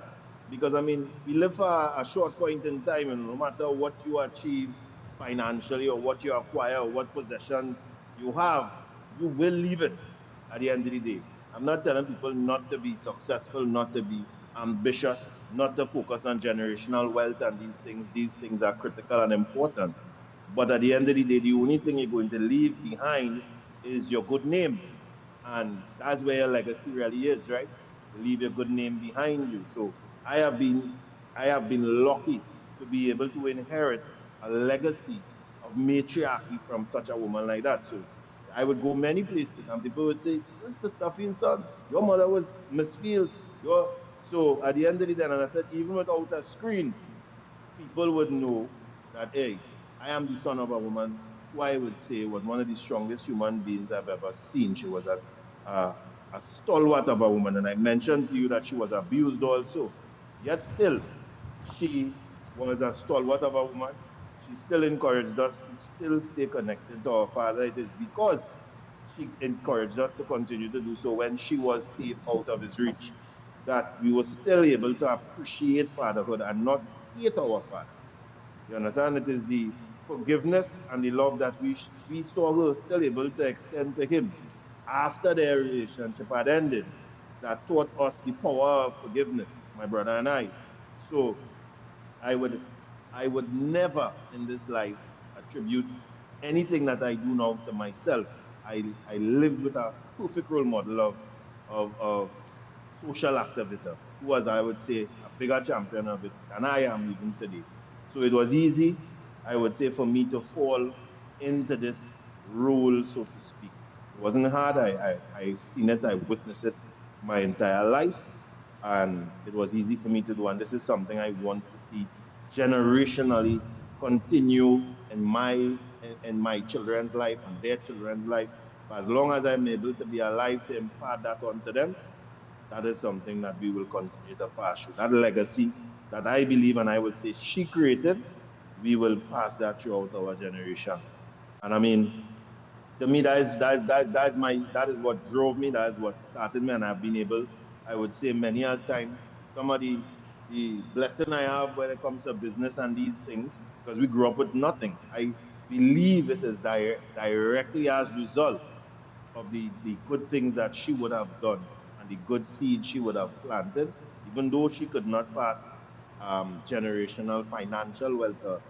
[SPEAKER 3] Because I mean, we live for a short point in time, and no matter what you achieve financially or what you acquire or what possessions you have, you will leave it at the end of the day. I'm not telling people not to be successful, not to be ambitious, not to focus on generational wealth and these things. These things are critical and important. But at the end of the day, the only thing you're going to leave behind is your good name. And that's where your legacy really is, right? You leave your good name behind you. So I have been I have been lucky to be able to inherit a legacy of matriarchy from such a woman like that. So I would go many places and people would say, this is Stephen's son. Your mother was Miss Fields. So at the end of the day, and I said, even without a screen, people would know that, hey, I am the son of a woman who I would say was one of the strongest human beings I've ever seen. She was a stalwart of a woman. And I mentioned to you that she was abused also. Yet still, she was a stalwart of a woman. She still encouraged us to still stay connected to our father. It is because she encouraged us to continue to do so when she was safe out of his reach, that we were still able to appreciate fatherhood and not hate our father. You understand? It is the forgiveness and the love that we saw her still able to extend to him after their relationship had ended that taught us the power of forgiveness, my brother and I. So I would I would never in this life attribute anything that I do now to myself. I lived with a perfect role model of social activism, who was, I would say, a bigger champion of it than I am even today. So it was easy, I would say, for me to fall into this role, so to speak. It wasn't hard. I seen it, I witnessed it my entire life, and it was easy for me to do. And this is something I want to see generationally continue in my children's life and their children's life. For as long as I'm able to be alive to impart that onto them, that is something that we will continue to pass through. That legacy that I believe and I would say she created, we will pass that throughout our generation. And I mean, to me, that is what drove me. That is what started me, and I've been able, I would say, many a time. Some of the blessing I have when it comes to business and these things, because we grew up with nothing. I believe it is directly as result of the good things that she would have done and the good seed she would have planted, even though she could not pass generational financial wealth to us.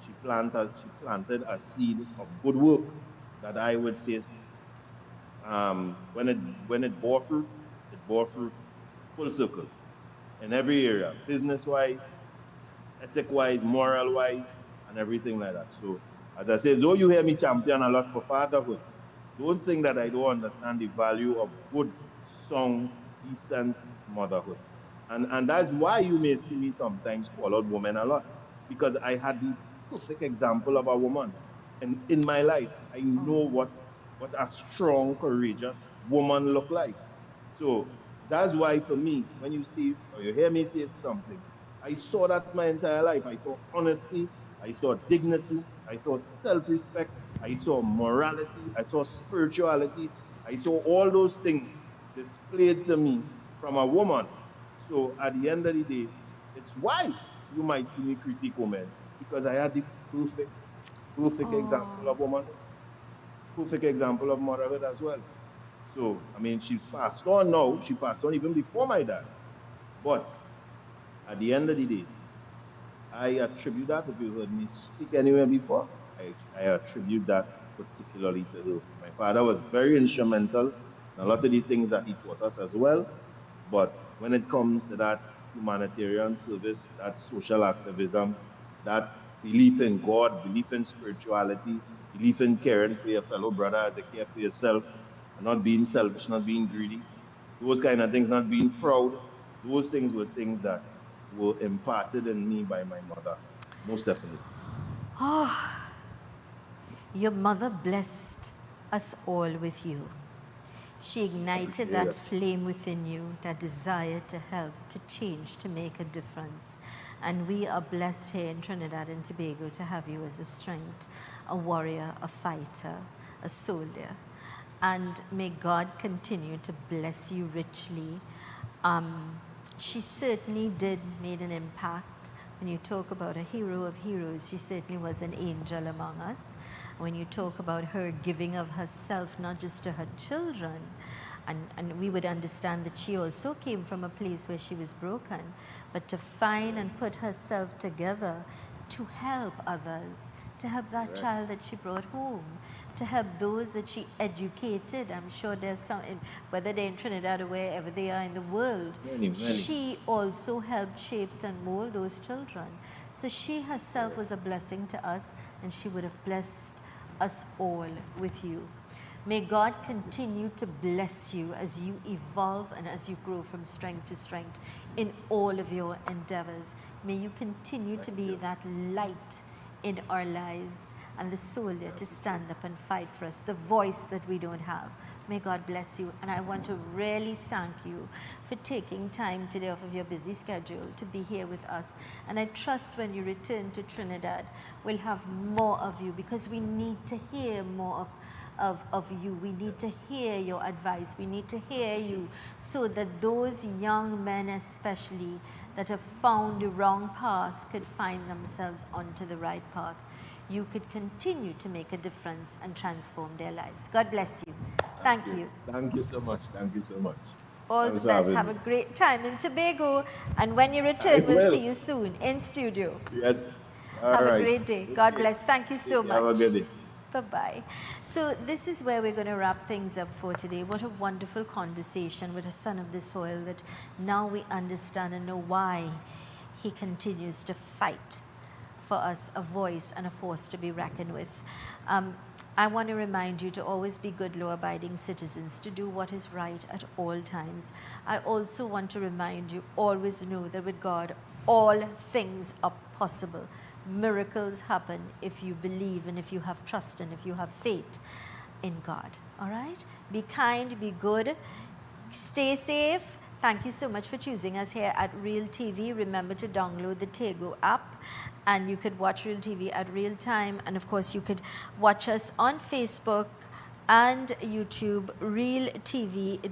[SPEAKER 3] She planted a seed of good work that I would say when it bore fruit full circle in every area, business wise, ethic wise, moral wise, and everything like that. So as I say, though you hear me champion a lot for fatherhood, don't think that I don't understand the value of good, sound, decent motherhood. And that's why you may see me sometimes call out women a lot. Because I had the perfect example of a woman. And in my life, I know what a strong, courageous woman look like. So that's why for me, when you see or you hear me say something, I saw that my entire life. I saw honesty, I saw dignity, I saw self-respect, I saw morality, I saw spirituality, I saw all those things displayed to me from a woman. So at the end of the day, it's why you might see me critique women, because I had the perfect example of womanhood, perfect example of motherhood as well. So I mean, she's passed on now. She passed on even before my dad. But at the end of the day, I attribute that. If you heard me speak anywhere before, I attribute that particularly to her. My father was very instrumental in a lot of the things that he taught us as well. But when it comes to that humanitarian service, that social activism, that belief in God, belief in spirituality, belief in caring for your fellow brother as you care for yourself, and not being selfish, not being greedy, those kind of things, not being proud, those things were things that were imparted in me by my mother, most definitely.
[SPEAKER 1] Oh, your mother blessed us all with you. She ignited
[SPEAKER 3] Yeah.
[SPEAKER 1] that flame within you, that desire to help, to change, to make a difference. And we are blessed here in Trinidad and Tobago to have you as a strength, a warrior, a fighter, a soldier. And may God continue to bless you richly. She certainly did make an impact. When you talk about a hero of heroes, she certainly was an angel among us. When you talk about her giving of herself, not just to her children, and we would understand that she also came from a place where she was broken, but to find and put herself together to help others, to help that child that she brought home, to help those that she educated. I'm sure there's some, whether they're in Trinidad or wherever they are in the world,
[SPEAKER 3] Many.
[SPEAKER 1] she also helped shape and mold those children. So she herself was a blessing to us, and she would have blessed us all with you. May God continue to bless you as you evolve and as you grow from strength to strength in all of your endeavors. May you continue to be that light in our lives and the soldier to stand up and fight for us, the voice that we don't have. May God bless you. And I want to really thank you for taking time today off of your busy schedule to be here with us. And I trust when you return to Trinidad, we'll have more of you, because we need to hear more of you. We need to hear your advice. We need to hear you, so that those young men especially that have found the wrong path could find themselves onto the right path. You could continue to make a difference and transform their lives. God bless you. Thank you.
[SPEAKER 3] Thank you so much. Thank you so much.
[SPEAKER 1] All
[SPEAKER 3] Thanks
[SPEAKER 1] the
[SPEAKER 3] for
[SPEAKER 1] best.
[SPEAKER 3] having
[SPEAKER 1] Have
[SPEAKER 3] me.
[SPEAKER 1] a great time in Tobago. And when you
[SPEAKER 3] I
[SPEAKER 1] return, we'll
[SPEAKER 3] will.
[SPEAKER 1] see you soon in studio.
[SPEAKER 3] Yes. All
[SPEAKER 1] Have a
[SPEAKER 3] right.
[SPEAKER 1] great day. God
[SPEAKER 3] Okay.
[SPEAKER 1] bless. Thank you so
[SPEAKER 3] Have a
[SPEAKER 1] much.
[SPEAKER 3] good day.
[SPEAKER 1] Bye-bye. So this is where we're going to wrap things up for today. What a wonderful conversation with a son of the soil, that now we understand and know why he continues to fight for us, a voice and a force to be reckoned with. I want to remind you to always be good, law-abiding citizens, to do what is right at all times. I also want to remind you, always know that with God, all things are possible. Miracles happen if you believe and if you have trust and if you have faith in God. All right? Be kind, be good, stay safe. Thank you so much for choosing us here at Real TV. Remember to download the Tego app, and you could watch Real TV at real time. And of course, you could watch us on Facebook and YouTube, realtv.tt.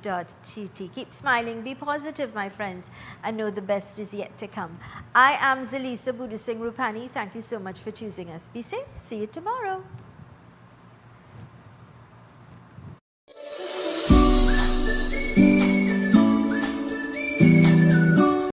[SPEAKER 1] Keep smiling, be positive, my friends, and know the best is yet to come. I am Zalisa Budu Singh Rupani. Thank you so much for choosing us. Be safe. See you tomorrow.